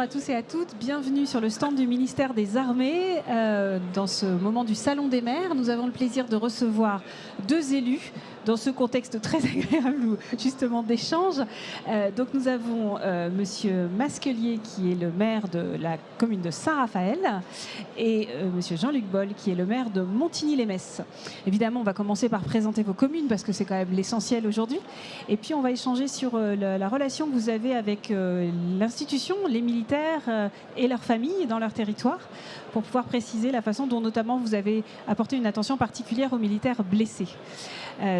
Bonjour à tous et à toutes, bienvenue sur le stand du ministère des Armées. Dans ce moment du Salon des maires, nous avons le plaisir de recevoir deux élus dans ce contexte très agréable justement d'échange. Donc nous avons Monsieur Masquelier qui est le maire de la commune de Saint-Raphaël et Monsieur Jean-Luc Boll qui est le maire de Montigny-lès-Metz. Évidemment, on va commencer par présenter vos communes parce que c'est quand même l'essentiel aujourd'hui. Et puis on va échanger sur la relation que vous avez avec l'institution, les militaires et leurs familles dans leur territoire, pour pouvoir préciser la façon dont notamment vous avez apporté une attention particulière aux militaires blessés.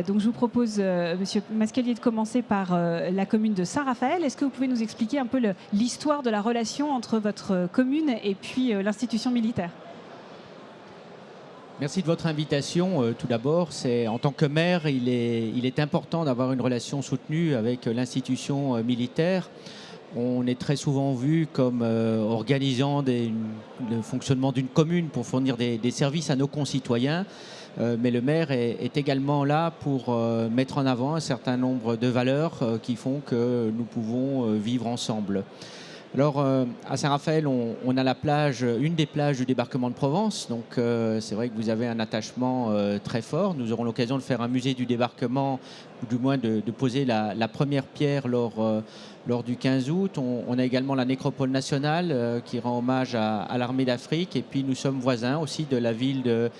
Donc je vous propose, Monsieur Masquelier, de commencer par la commune de Saint-Raphaël. Est-ce que vous pouvez nous expliquer un peu l'histoire de la relation entre votre commune et puis l'institution militaire ? Merci de votre invitation. Tout d'abord, en tant que maire, il est important d'avoir une relation soutenue avec l'institution militaire. On est très souvent vu comme organisant le fonctionnement d'une commune pour fournir des services à nos concitoyens. Mais le maire est également là pour mettre en avant un certain nombre de valeurs qui font que nous pouvons vivre ensemble. Alors, à Saint-Raphaël, on a la plage, une des plages du débarquement de Provence. Donc, c'est vrai que vous avez un attachement très fort. Nous aurons l'occasion de faire un musée du débarquement, ou du moins de poser la première pierre lors du 15 août. On a également la nécropole nationale qui rend hommage à l'armée d'Afrique. Et puis, nous sommes voisins aussi de la ville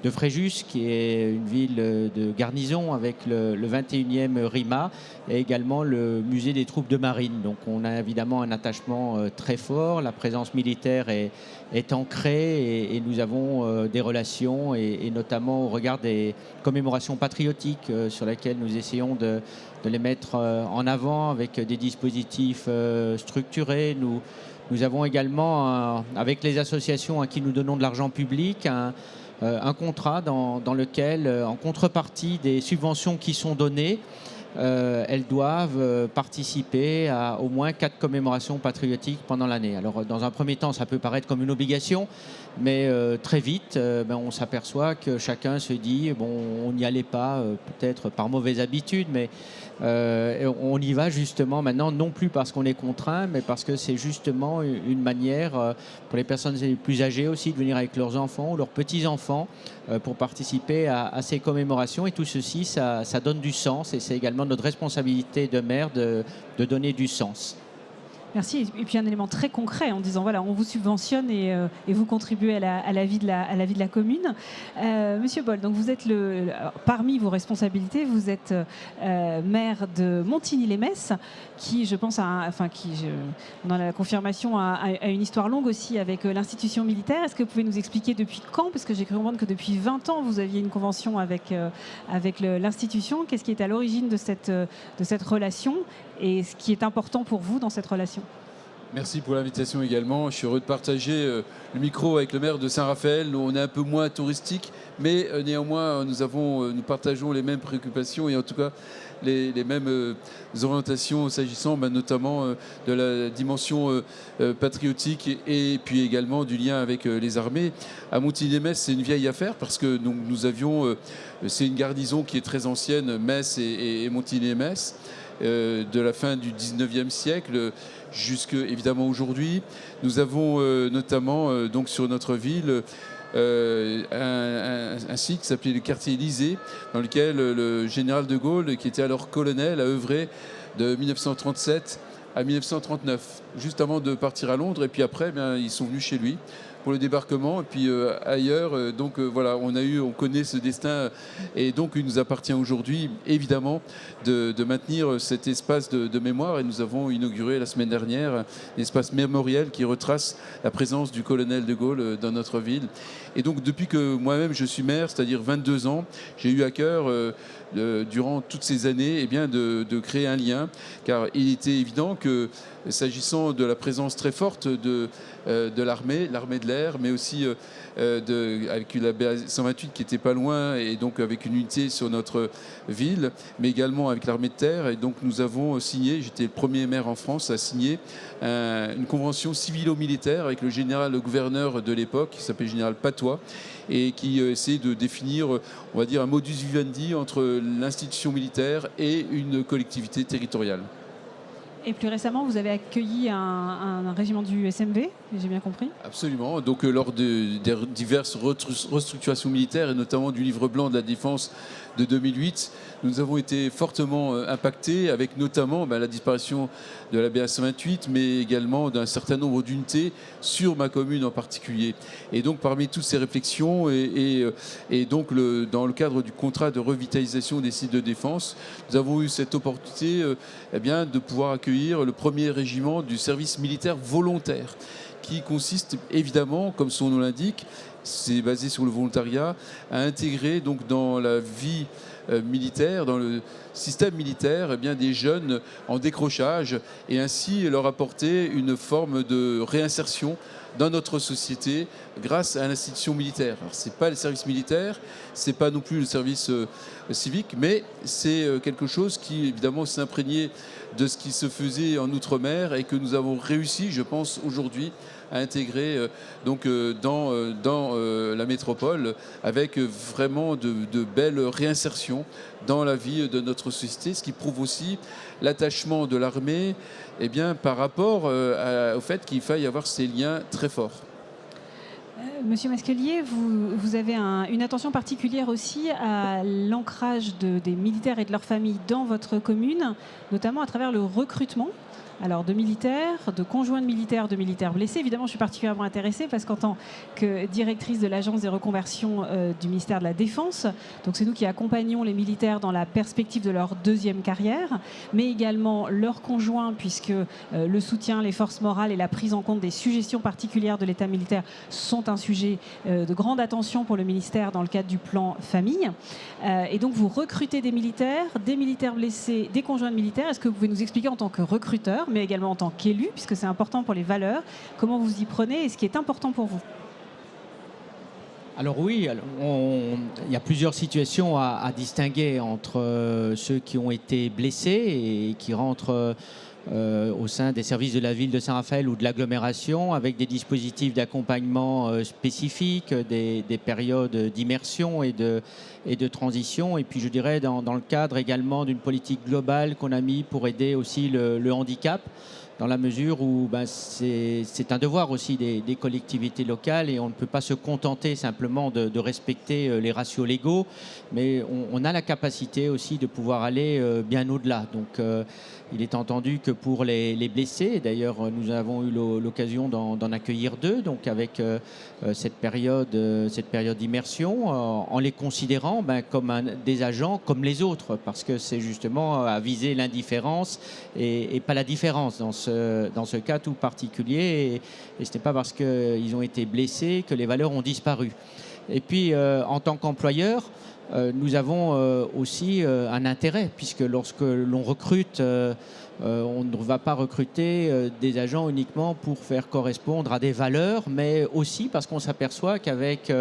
de Fréjus, qui est une ville de garnison avec le 21e RIMA et également le musée des troupes de marine. Donc on a évidemment un attachement très fort. La présence militaire est ancrée et nous avons des relations et notamment au regard des commémorations patriotiques sur lesquelles nous essayons de les mettre en avant avec des dispositifs structurés. Nous avons également, avec les associations à qui nous donnons de l'argent public, un contrat dans lequel, en contrepartie des subventions qui sont données, elles doivent participer à au moins 4 commémorations patriotiques pendant l'année. Alors, dans un premier temps, ça peut paraître comme une obligation, mais très vite, on s'aperçoit que chacun se dit, bon, on n'y allait pas, peut-être par mauvaise habitude, mais on y va justement maintenant, non plus parce qu'on est contraint, mais parce que c'est justement une manière pour les personnes les plus âgées aussi de venir avec leurs enfants ou leurs petits-enfants pour participer à ces commémorations. Et tout ceci, ça donne du sens et c'est également notre responsabilité de maire de donner du sens. Merci. Et puis un élément très concret en disant voilà, on vous subventionne et vous contribuez à la vie de la commune. Monsieur Boll, donc vous êtes parmi vos responsabilités, vous êtes maire de Montigny-lès-Metz, qui, je pense, on en a la confirmation, a une histoire longue aussi avec l'institution militaire. Est-ce que vous pouvez nous expliquer depuis quand? Parce que j'ai cru comprendre que depuis 20 ans, vous aviez une convention avec l'institution. Qu'est-ce qui est à l'origine de cette relation et ce qui est important pour vous dans cette relation? Merci pour l'invitation également. Je suis heureux de partager le micro avec le maire de Saint-Raphaël. On est un peu moins touristique, mais néanmoins, nous partageons les mêmes préoccupations et en tout cas les mêmes orientations s'agissant notamment de la dimension patriotique et puis également du lien avec les armées. À Montigny-lès-Metz, c'est une vieille affaire parce que nous avions, c'est une garnison qui est très ancienne, Metz et Montigny-lès-Metz. De la fin du 19e siècle jusqu'à évidemment aujourd'hui. Nous avons notamment donc sur notre ville un site qui s'appelait le quartier Élysée, dans lequel le général de Gaulle, qui était alors colonel, a œuvré de 1937 à 1939, juste avant de partir à Londres. Et puis après, ils sont venus chez lui pour le débarquement et puis ailleurs. Donc voilà, on connaît ce destin et donc il nous appartient aujourd'hui évidemment de maintenir cet espace de mémoire et nous avons inauguré la semaine dernière un espace mémoriel qui retrace la présence du colonel de Gaulle dans notre ville. Et donc depuis que moi-même je suis maire, c'est-à-dire 22 ans, j'ai eu à cœur durant toutes ces années de créer un lien, car il était évident que s'agissant de la présence très forte de l'armée de l'air, mais aussi avec la BA-128 qui était pas loin et donc avec une unité sur notre ville, mais également avec l'armée de terre. Et donc nous avons signé, j'étais le premier maire en France à signer une convention civilo-militaire avec le gouverneur de l'époque, qui s'appelait général Patois, et qui essaie de définir, on va dire, un modus vivendi entre l'institution militaire et une collectivité territoriale. Et plus récemment, vous avez accueilli un régiment du SMV, j'ai bien compris. Absolument. Donc, lors des diverses restructurations militaires, et notamment du livre blanc de la défense de 2008, nous avons été fortement impactés, avec notamment la disparition de la BA 128, mais également d'un certain nombre d'unités sur ma commune en particulier. Et donc, parmi toutes ces réflexions, et donc dans le cadre du contrat de revitalisation des sites de défense, nous avons eu cette opportunité de pouvoir accueillir le premier régiment du service militaire volontaire, qui consiste évidemment, comme son nom l'indique, c'est basé sur le volontariat, à intégrer donc dans la vie militaire, dans le système militaire, des jeunes en décrochage, et ainsi leur apporter une forme de réinsertion dans notre société grâce à l'institution militaire. Alors, ce n'est pas le service militaire, ce n'est pas non plus le service civique, mais c'est quelque chose qui évidemment s'imprégné de ce qui se faisait en Outre-mer et que nous avons réussi, je pense, aujourd'hui à intégrer dans la métropole, avec vraiment de belles réinsertions dans la vie de notre société, ce qui prouve aussi l'attachement de l'armée par rapport au fait qu'il faille avoir ces liens très forts. Monsieur Masquelier, vous avez une attention particulière aussi à l'ancrage des militaires et de leurs familles dans votre commune, notamment à travers le recrutement. Alors, de militaires, de conjoints de militaires blessés. Évidemment, je suis particulièrement intéressée parce qu'en tant que directrice de l'agence des reconversions du ministère de la Défense, donc c'est nous qui accompagnons les militaires dans la perspective de leur deuxième carrière, mais également leurs conjoints, puisque le soutien, les forces morales et la prise en compte des suggestions particulières de l'État militaire sont un sujet de grande attention pour le ministère dans le cadre du plan famille. Et donc, vous recrutez des militaires blessés, des conjoints de militaires. Est-ce que vous pouvez nous expliquer en tant que recruteur, mais également en tant qu'élu, puisque c'est important pour les valeurs, comment vous y prenez et ce qui est important pour vous? Alors oui, il y a plusieurs situations à distinguer entre ceux qui ont été blessés et qui rentrent au sein des services de la ville de Saint-Raphaël ou de l'agglomération, avec des dispositifs d'accompagnement spécifiques, des périodes d'immersion et de transition. Et puis je dirais dans le cadre également d'une politique globale qu'on a mis pour aider aussi le handicap, dans la mesure où c'est un devoir aussi des collectivités locales, et on ne peut pas se contenter simplement de respecter les ratios légaux, mais on a la capacité aussi de pouvoir aller bien au-delà. Donc il est entendu que pour les blessés, et d'ailleurs nous avons eu l'occasion d'en accueillir 2, donc avec cette période d'immersion, en les considérant comme des agents comme les autres, parce que c'est justement à viser l'indifférence et pas la différence dans ce cas tout particulier, et ce n'est pas parce qu'ils ont été blessés que les valeurs ont disparu. Et puis en tant qu'employeur, nous avons aussi un intérêt, puisque lorsque l'on recrute, on ne va pas recruter des agents uniquement pour faire correspondre à des valeurs, mais aussi parce qu'on s'aperçoit qu'avec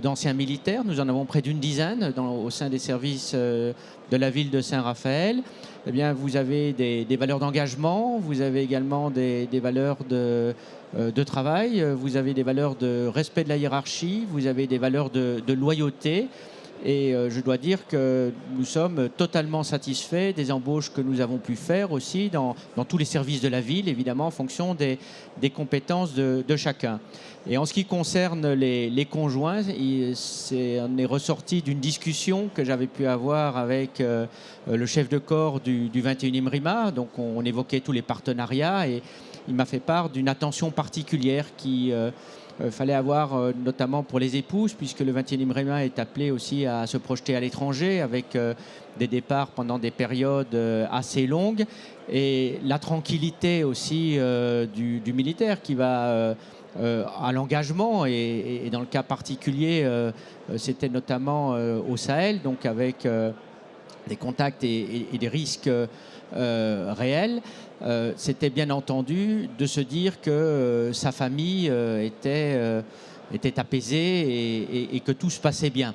d'anciens militaires, nous en avons près d'une dizaine au sein des services de la ville de Saint-Raphaël, eh bien, vous avez des valeurs d'engagement, vous avez également des valeurs de travail, vous avez des valeurs de respect de la hiérarchie, vous avez des valeurs de loyauté. Et je dois dire que nous sommes totalement satisfaits des embauches que nous avons pu faire aussi dans tous les services de la ville, évidemment en fonction des compétences de chacun. Et en ce qui concerne les conjoints, on est ressorti d'une discussion que j'avais pu avoir avec le chef de corps du 21e RIMA. Donc on évoquait tous les partenariats, et il m'a fait part d'une attention particulière qui fallait avoir notamment pour les épouses, puisque le 21e RIMA est appelé aussi à se projeter à l'étranger avec des départs pendant des périodes assez longues, et la tranquillité aussi du militaire qui va à l'engagement, et dans le cas particulier c'était notamment au Sahel, donc avec des contacts et des risques réels. C'était bien entendu de se dire que sa famille était apaisée et que tout se passait bien.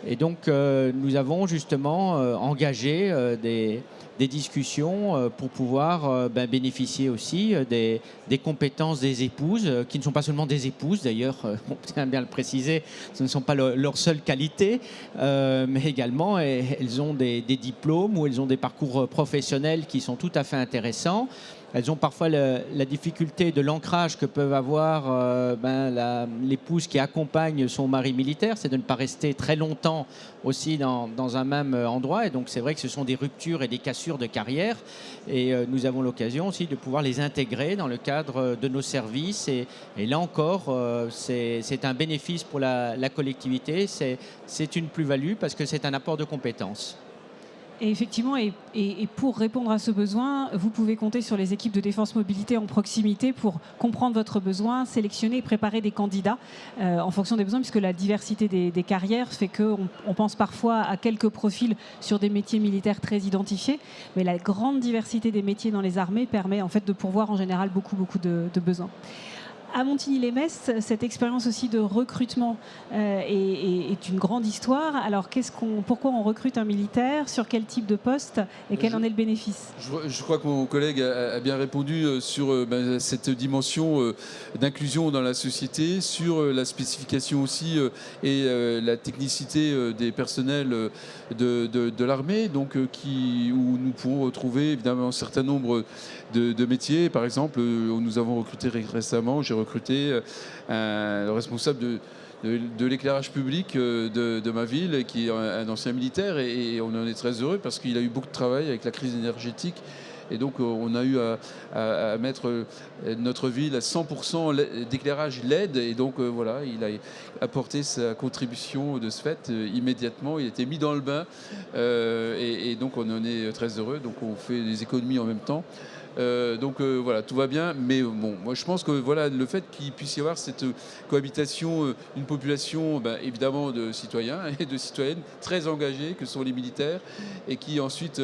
Et donc, nous avons justement engagé des discussions pour pouvoir bénéficier aussi des compétences des épouses, qui ne sont pas seulement des épouses d'ailleurs, on tient bien à le préciser, ce ne sont pas leur seule qualité, mais également elles ont des diplômes ou elles ont des parcours professionnels qui sont tout à fait intéressants. Elles ont parfois la difficulté de l'ancrage que peuvent avoir l'épouse qui accompagne son mari militaire, c'est de ne pas rester très longtemps aussi dans un même endroit. Et donc c'est vrai que ce sont des ruptures et des cassures de carrière. Et nous avons l'occasion aussi de pouvoir les intégrer dans le cadre de nos services. Et là encore, c'est un bénéfice pour la collectivité. C'est une plus-value parce que c'est un apport de compétences. Et effectivement, et pour répondre à ce besoin, vous pouvez compter sur les équipes de défense mobilité en proximité pour comprendre votre besoin, sélectionner et préparer des candidats en fonction des besoins, puisque la diversité des carrières fait qu'on pense parfois à quelques profils sur des métiers militaires très identifiés, mais la grande diversité des métiers dans les armées permet en fait de pourvoir en général beaucoup de besoins. À Montigny-lès-Metz, cette expérience aussi de recrutement est une grande histoire. Alors, pourquoi on recrute un militaire? Sur quel type de poste? Et quel en est le bénéfice? Je crois que mon collègue a bien répondu sur cette dimension d'inclusion dans la société, sur la spécification aussi et la technicité des personnels de l'armée, donc où nous pouvons retrouver évidemment un certain nombre de métiers. Par exemple, nous avons recruté récemment, j'ai recruté le responsable de l'éclairage public de ma ville, qui est un ancien militaire, et on en est très heureux parce qu'il a eu beaucoup de travail avec la crise énergétique. Et donc on a eu à mettre notre ville à 100% d'éclairage LED. Et donc voilà, il a apporté sa contribution de ce fait immédiatement. Il a été mis dans le bain. Et donc on en est très heureux. Donc on fait des économies en même temps. Voilà, tout va bien, mais bon, moi je pense que voilà, le fait qu'il puisse y avoir cette cohabitation, une population évidemment de citoyens et de citoyennes très engagés que sont les militaires, et qui ensuite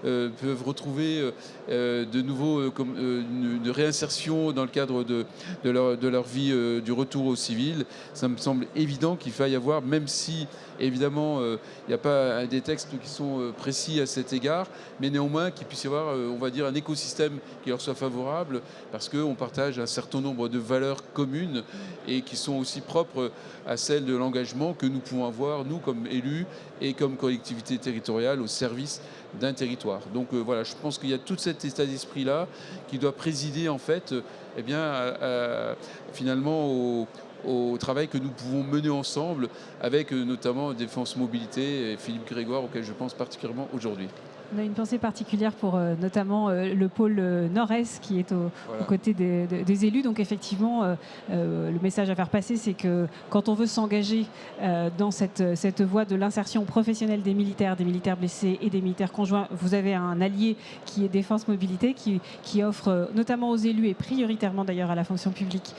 peuvent retrouver de nouveau une réinsertion dans le cadre de leur vie du retour au civil. Ça me semble évident qu'il faille avoir, même si évidemment il n'y a pas des textes qui sont précis à cet égard, mais néanmoins qu'il puisse y avoir, on va dire, un écosystème qui leur soit favorable, parce qu'on partage un certain nombre de valeurs communes et qui sont aussi propres à celles de l'engagement que nous pouvons avoir, nous, comme élus et comme collectivité territoriale, au service d'un territoire. Donc voilà, je pense qu'il y a tout cet état d'esprit-là qui doit présider, en fait, finalement au travail que nous pouvons mener ensemble avec notamment Défense Mobilité et Philippe Grégoire, auquel je pense particulièrement aujourd'hui. On a une pensée particulière pour notamment le pôle nord-est qui est aux côtés des élus. Donc effectivement, le message à faire passer, c'est que quand on veut s'engager dans cette voie de l'insertion professionnelle des militaires blessés et des militaires conjoints, vous avez un allié qui est Défense Mobilité, qui offre notamment aux élus et prioritairement d'ailleurs à la fonction publique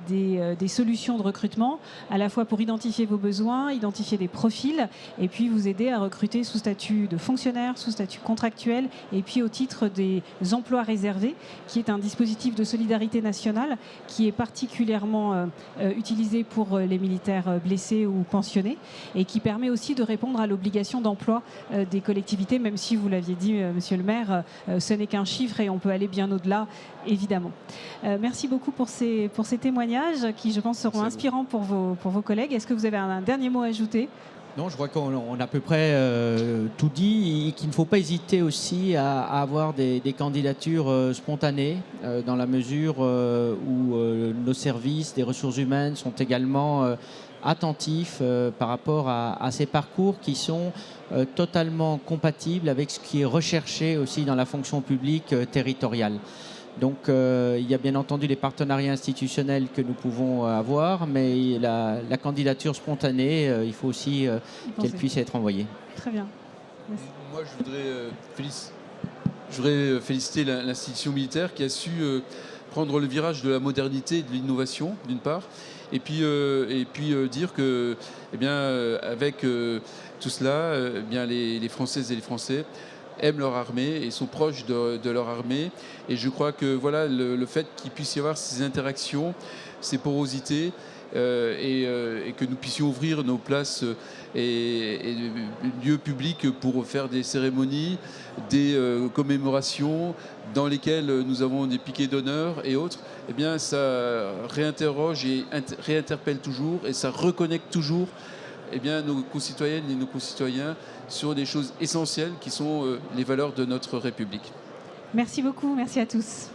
des solutions de recrutement, à la fois pour identifier vos besoins, identifier des profils et puis vous aider à recruter sous statut de fonctionnaire, sous statut contractuel et puis au titre des emplois réservés, qui est un dispositif de solidarité nationale qui est particulièrement utilisé pour les militaires blessés ou pensionnés et qui permet aussi de répondre à l'obligation d'emploi des collectivités, même si vous l'aviez dit, monsieur le maire, ce n'est qu'un chiffre et on peut aller bien au-delà, évidemment. Merci beaucoup pour ces témoignages qui, je pense, seront inspirants pour vos collègues. Est-ce que vous avez un dernier mot à ajouter ? Non, je crois qu'on a à peu près tout dit, et qu'il ne faut pas hésiter aussi à avoir des candidatures spontanées, dans la mesure où nos services des ressources humaines sont également attentifs par rapport à ces parcours qui sont totalement compatibles avec ce qui est recherché aussi dans la fonction publique territoriale. Donc il y a bien entendu les partenariats institutionnels que nous pouvons avoir, mais la candidature spontanée, il faut aussi qu'elle puisse être envoyée. Très bien. Merci. Moi, je voudrais féliciter l'institution militaire qui a su prendre le virage de la modernité et de l'innovation, d'une part, et puis dire que, avec tout cela, les Françaises et les Français aiment leur armée et sont proches de leur armée. Et je crois que voilà, le fait qu'il puisse y avoir ces interactions ces porosités et que nous puissions ouvrir nos places et lieux publics pour faire des cérémonies, des commémorations dans lesquelles nous avons des piquets d'honneur et autres, eh bien ça réinterroge et réinterpelle toujours et ça reconnecte toujours eh bien, nos concitoyennes et nos concitoyens sur des choses essentielles qui sont les valeurs de notre République. Merci beaucoup, merci à tous.